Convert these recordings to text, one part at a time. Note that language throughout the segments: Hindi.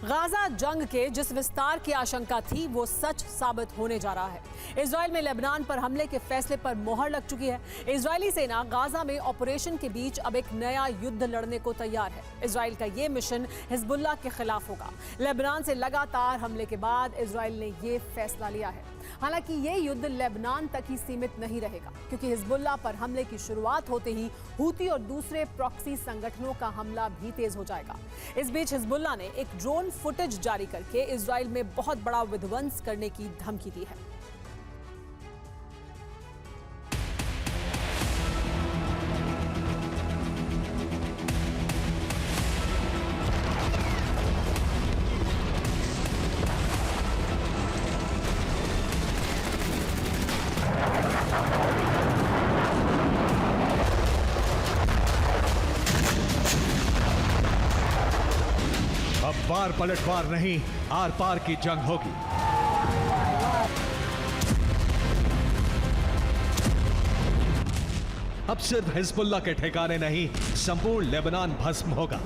गाजा जंग के जिस विस्तार की आशंका थी वो सच साबित होने जा रहा है। इजराइल में लेबनान पर हमले के फैसले पर मोहर लग चुकी है। इजरायली सेना गाजा में ऑपरेशन के बीच अब एक नया युद्ध लड़ने को तैयार है। इजराइल का ये मिशन हिजबुल्लाह के खिलाफ होगा। लेबनान से लगातार हमले के बाद इजराइल ने ये फैसला लिया है। हालांकि ये युद्ध लेबनान तक ही सीमित नहीं रहेगा, क्योंकि हिजबुल्लाह पर हमले की शुरुआत होते ही हूती और दूसरे प्रॉक्सी संगठनों का हमला भी तेज हो जाएगा। इस बीच हिजबुल्लाह ने एक ड्रोन फुटेज जारी करके इजराइल में बहुत बड़ा विध्वंस करने की धमकी दी है। अब बार पलटवार नहीं, आर पार की जंग होगी। अब सिर्फ हिजबुल्लाह के ठिकाने नहीं, संपूर्ण लेबनान भस्म होगा।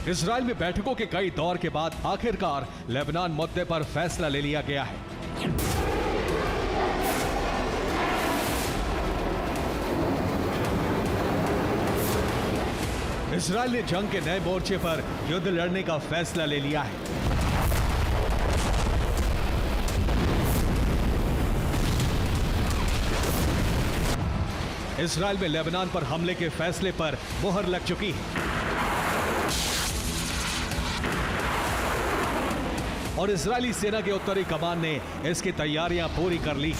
इजराइल में बैठकों के कई दौर के बाद आखिरकार लेबनान मुद्दे पर फैसला ले लिया गया है। इजराइल ने जंग के नए मोर्चे पर युद्ध लड़ने का फैसला ले लिया है। इजराइल में लेबनान पर हमले के फैसले पर मोहर लग चुकी है और इजरायली सेना के उत्तरी कमान ने इसकी तैयारियां पूरी कर ली।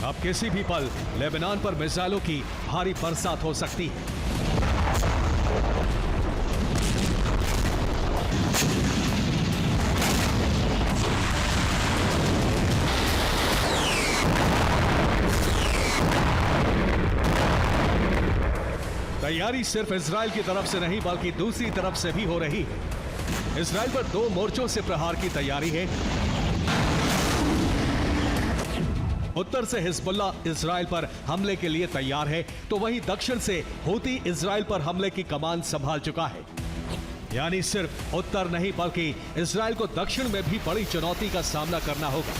अब किसी भी पल लेबनान पर मिसाइलों की भारी बरसात हो सकती है। तैयारी सिर्फ इजराइल की तरफ से नहीं बल्कि दूसरी तरफ से भी हो रही है। इजराइल पर दो मोर्चों से प्रहार की तैयारी है। उत्तर से हिजबुल्लाह इजराइल पर हमले के लिए तैयार है, तो वहीं दक्षिण से हूती इजराइल पर हमले की कमान संभाल चुका है। यानी सिर्फ उत्तर नहीं बल्कि इजराइल को दक्षिण में भी बड़ी चुनौती का सामना करना होगा।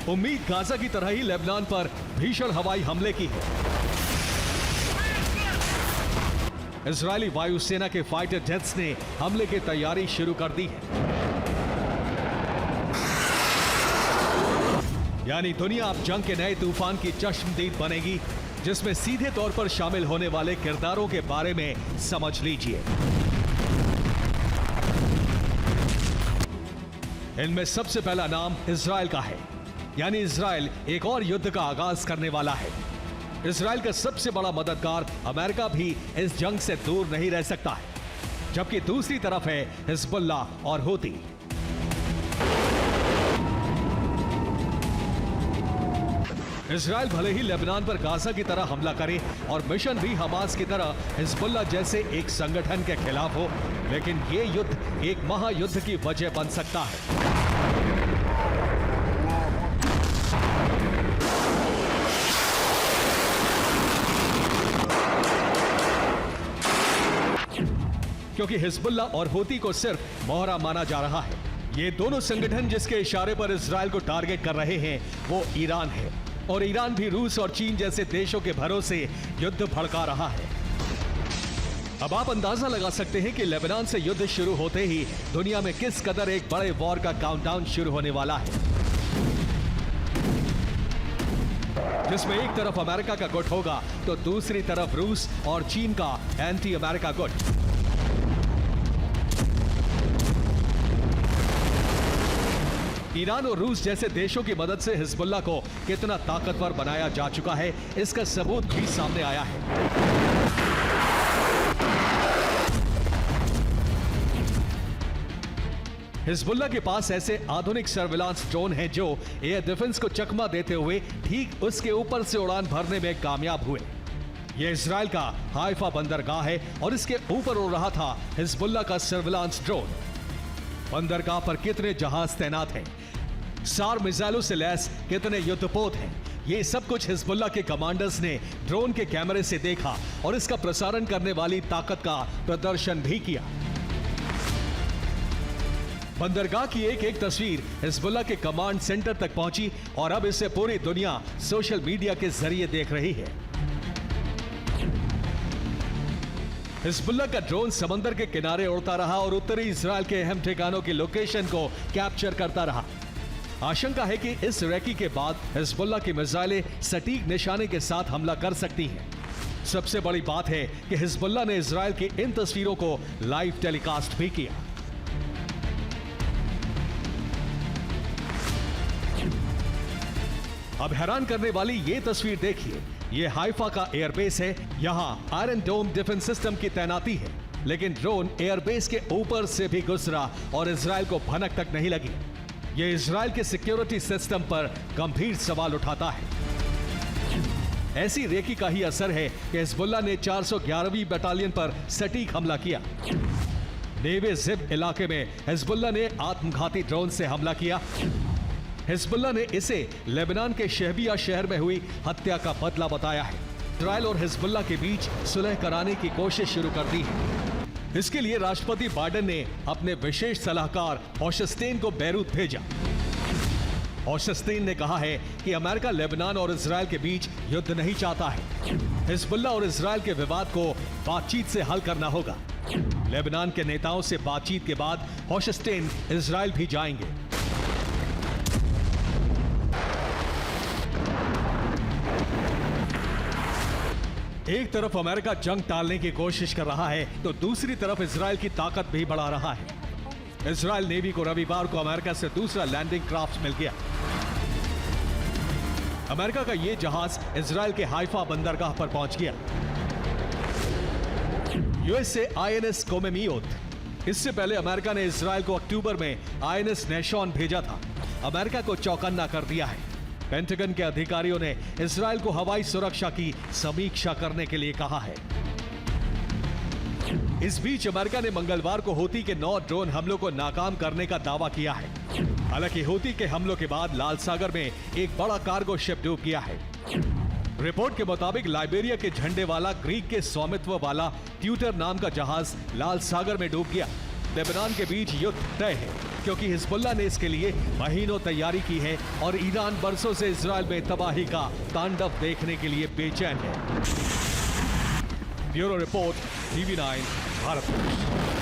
उम्मीद गाजा की तरह ही लेबनान पर भीषण हवाई हमले की है। इजरायली वायुसेना के फाइटर जेट्स ने हमले की तैयारी शुरू कर दी है। यानी दुनिया अब जंग के नए तूफान की चश्मदीद बनेगी, जिसमें सीधे तौर पर शामिल होने वाले किरदारों के बारे में समझ लीजिए। इनमें सबसे पहला नाम इजराइल का है। यानी इजराइल एक और युद्ध का आगाज करने वाला है। इजराइल का सबसे बड़ा मददगार अमेरिका भी इस जंग से दूर नहीं रह सकता है, जबकि दूसरी तरफ है हिजबुल्लाह और हूती। इजराइल भले ही लेबनान पर गाजा की तरह हमला करे और मिशन भी हमास की तरह हिजबुल्लाह जैसे एक संगठन के खिलाफ हो, लेकिन यह युद्ध एक महायुद्ध की वजह बन सकता है। क्योंकि हिजबुल्लाह और हूती को सिर्फ मोहरा माना जा रहा है। ये दोनों संगठन जिसके इशारे पर इजराइल को टारगेट कर रहे हैं वो ईरान है, और ईरान भी रूस और चीन जैसे देशों के भरोसे युद्ध भड़का रहा है। अब आप अंदाजा लगा सकते हैं कि लेबनान से युद्ध शुरू होते ही दुनिया में किस कदर एक बड़े वॉर का काउंटडाउन शुरू होने वाला है, जिसमें एक तरफ अमेरिका का गुट होगा तो दूसरी तरफ रूस और चीन का एंटी अमेरिका गुट। ईरान और रूस जैसे देशों की मदद से हिजबुल्लाह को कितना ताकतवर बनाया जा चुका है, इसका सबूत भी सामने आया है। हिजबुल्लाह के पास ऐसे आधुनिक सर्विलांस ड्रोन हैं जो एयर डिफेंस को चकमा देते हुए ठीक उसके ऊपर से उड़ान भरने में कामयाब हुए। यह इजराइल का हाइफा बंदरगाह है और इसके ऊपर उड़ रहा था हिजबुल्लाह का सर्विलांस ड्रोन। बंदरगाह पर कितने जहाज तैनात हैं, SAR मिसाइलों से लैस कितने युद्धपोत हैं, ये सब कुछ हिजबुल्लाह के कमांडर्स ने ड्रोन के कैमरे से देखा और इसका प्रसारण करने वाली ताकत का प्रदर्शन भी किया। बंदरगाह की एक एक तस्वीर हिजबुल्लाह के कमांड सेंटर तक पहुंची और अब इसे पूरी दुनिया सोशल मीडिया के जरिए देख रही है। हिजबुल्लाह का ड्रोन समंदर के किनारे उड़ता रहा और उत्तरी इजराइल के अहम ठिकानों की लोकेशन को कैप्चर करता रहा। आशंका है कि इस रैकी के बाद हिजबुल्लाह की मिसाइलें सटीक निशाने के साथ हमला कर सकती हैं। सबसे बड़ी बात है कि हिजबुल्लाह ने इजराइल की इन तस्वीरों को लाइव टेलीकास्ट भी किया। अब हैरान करने वाली ये तस्वीर देखिए। ये हाइफा का एयरबेस है। यहां आयरन डोम डिफेंस सिस्टम की तैनाती है, लेकिन ड्रोन एयरबेस के ऊपर से भी गुजरा और इजराइल को भनक तक नहीं लगी। ये इजराइल के सिक्योरिटी सिस्टम पर गंभीर सवाल उठाता है। ऐसी रेकी का ही असर है कि हिजबुल्लाह ने 411वीं बटालियन पर सटीक हमला किया। नेवे जिब इलाके में हिजबुल्लाह ने आत्मघाती ड्रोन से हमला किया। हिजबुल्लाह ने इसे लेबनान के शहबिया शहर में हुई हत्या का बदला बताया है। इजराइल और हिजबुल्लाह के बीच सुलह कराने की कोशिश शुरू कर दी है। इसके लिए राष्ट्रपति बाइडेन ने अपने विशेष सलाहकार होशस्टेन को बैरूत भेजा। होशस्टेन ने कहा है कि अमेरिका लेबनान और इजराइल के बीच युद्ध नहीं चाहता है। हिजबुल्लाह और इजराइल के विवाद को बातचीत से हल करना होगा। लेबनान के नेताओं से बातचीत के बाद होशस्टेन इजराइल भी जाएंगे। एक तरफ अमेरिका जंग टालने की कोशिश कर रहा है तो दूसरी तरफ इजराइल की ताकत भी बढ़ा रहा है। इजराइल नेवी को रविवार को अमेरिका से दूसरा लैंडिंग क्राफ्ट मिल गया। अमेरिका का यह जहाज इजराइल के हाइफा बंदरगाह पर पहुंच गया। USA INS कोमेमियोत। इससे पहले अमेरिका ने इजराइल को अक्टूबर में INS नेशॉन भेजा था। अमेरिका को चौकन्ना कर दिया है। पेंटागन के अधिकारियों ने इजराइल को हवाई सुरक्षा की समीक्षा करने के लिए कहा है। इस बीच अमेरिका ने मंगलवार को हूती के 9 ड्रोन हमलों को नाकाम करने का दावा किया है। हालांकि हूती के हमलों के बाद लाल सागर में एक बड़ा कार्गो शिप डूब गया है। रिपोर्ट के मुताबिक लाइबेरिया के झंडे वाला ग्रीक के स्वामित्व वाला ट्यूटर नाम का जहाज लाल सागर में डूब गया। लेबनान के बीच युद्ध तय है क्योंकि हिजबुल्लाह ने इसके लिए महीनों तैयारी की है और ईरान बरसों से इजराइल में तबाही का तांडव देखने के लिए बेचैन है। Bureau report, TV9 Bharat.